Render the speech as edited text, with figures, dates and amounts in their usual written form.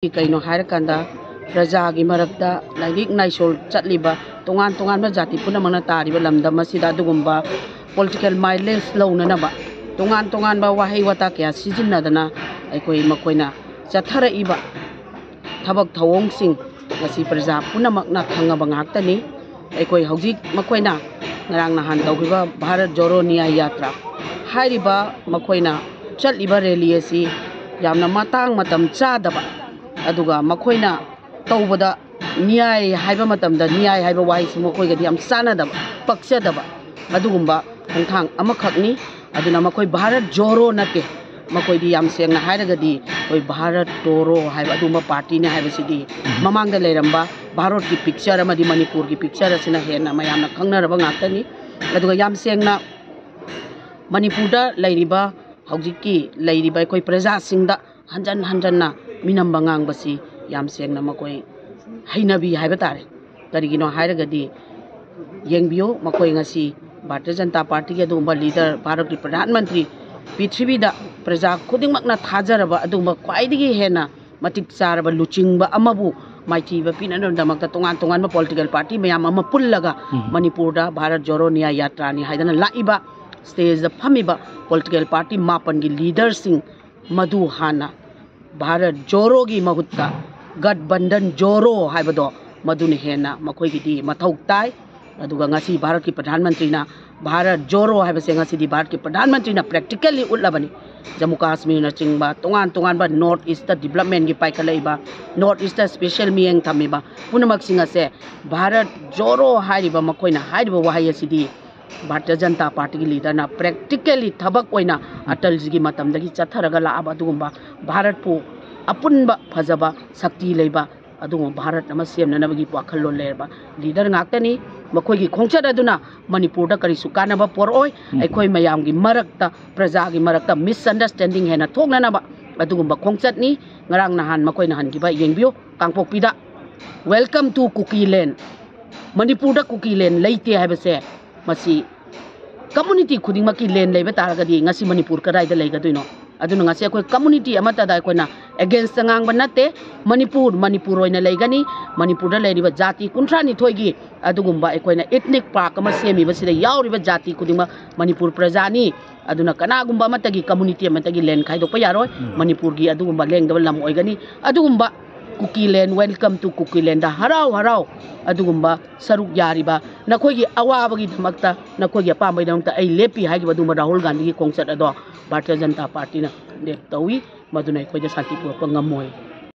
कईनो हायरकांदा प्रजागी मरक्ता like नाइसोल चटलिबा तोंगान तोंगान जाति पुनमना तारिबा लमदम असिदा अदुगुम्बा political mileage लौननबा तोंगान तोंगान बा वाहै वाता क्या सिजिन्नदना अखोई मखोइना चथरइबा थबक थवोंगसिंग ngasi प्रजा पुनमकना खंगबा ngakतनी अखोई हौजिक मखोइना ngarang nahan tawgiba भारत जोरो न्याय यात्रा हाइरिबा मखोइना चटलिबा रैली असि यामना मतंग मतम चादबा अदुगा मखोइना तौबदा न्याय हाइबा मतमदा न्याय हाइबा वाइसि मखोइगदि याम चानदबा पक्षदबा अदुगुम्बा खंथांग अमखकनी अदुना मखोइ भारत जोरो नते मखोइदि याम सेंगना हाइरगदि ओइ भारत जोरो हाइबा अदुमा पार्टी ने हाइबसिदि ममांगदा लेरंबा भारत की पिक्चर अमदि मणिपुर की पिक्चर असिना हेना मयामना खंगनरबा ngakतनी अदुगा याम सेंगना मणिपुरदा लैरिबा हौजिकी लैरिबा अखोइ प्रजा सिंगदा हंजन हंजनना मिनम बंगांग बसी याम सेंगना मकोई हैनबी हाइबा तारे करिगिनो हाइरगदि येंबियो मकोई ngasi भारतीय जनता पार्टी के अदुगुम्बा लीडर भारत की प्रधानमंत्री पृथ्वीदा प्रजा खुदिंगमकना थाजरबा अदुगुम्बा ख्वाइदिगी हेना मतिक चारबा लुचिंगबा अमबु माइथीबा पिननदमकता तोंगान तोंगान पॉलिटिकल पार्टी मयाम अमा पुल्लगा मणिपुरदा भारत जोरो न्याय यात्रा नि हाइदना लाइबा स्टेज दा फमिबा पॉलिटिकल पार्टी मापन की लीडर सिंह मधु हाना भारत जोरो की महुत्ता गठबंधन जोरो हाइबदो मधुन हेना मखोइगिदि मथौ ताई अदुगा ngasi भारत की प्रधानमंत्री ना भारत जोरो हाइबसे ngasi भारत की प्रधानमंत्री ना प्रैक्टिकली उल्लाबनी जम्मू कश्मीर ना चिंगबा तोंगान तोंगान बा नॉर्थ ईस्ट डेवलपमेंट की पाइखलैबा नॉर्थ ईस्ट स्पेशल मियंग थमिबा पुनमक सिंगसे भारत जोरो हाइबा मखोइना हाइबा वाहै असिदि भारतीय जनता पार्टी की लीडर ना प्रैक्टिकली थबक ओइना अटल जी की मतमदगी चथरगा लाबा अदुगुम्बा भारत पु अपुनबा फजबा शक्ति लेबा अदुगुम भारत नम सेमननबगी वाखल्लो लेरबा लीडर ngakतनी मखोइगी खोंचत अदुना मणिपुरदा करिसु कानबा पोरओय अखोइ मयामगी मरक्ता प्रजागी मरक्ता मिसअंडरस्टैंडिंग हेना थोकननबा अदुगुम्बा खोंचतनी ngarang nahan मखोइ नहनगिबा येंबियो कांगपोकपीदा वेलकम टू कुकीलैंड मणिपुरदा कुकीलैंड लेते हाइबसे मसी कम्युनिटी खुदिंगमकी लैंड लेबा तारगदि ngasi मणिपुर कदाइदा लेगदुइनो अदुना ngasi अखोइ कम्युनिटी अमतादा अखोइना अगेंस्ट ngang नते मणिपुर ओइना लेगनी मणिपुरदा लेरिबा जाति 39 गी अदुगुम्बा अखोइना एथनिक पार्क अमा सेमिबसिदा यावरिबा जाति खुदिंगमा मणिपुर प्रजानी अदुना कनागुम्बा अमतगी कम्युनिटी अमतगी लैंड खाइदोपा यारोय मणिपुर गी अदुगुम्बा लेंगदबा लम ओइगनी अदुगुम्बा कुकीलैंड वेलकम टू कुकीलैंड हराव हराव अदुगुम्बा सरुक यारिबा नखोइगी अवाबगी धमकता नखोइगी अपामबै दमता ऐ लेपि हाइगिबा दुमा राहुल गांधी की खोंचत अदो भारतीय जनता पार्टी ना लेप तौई मदुना अखोइदा शांति पुरक्पा ngमोय।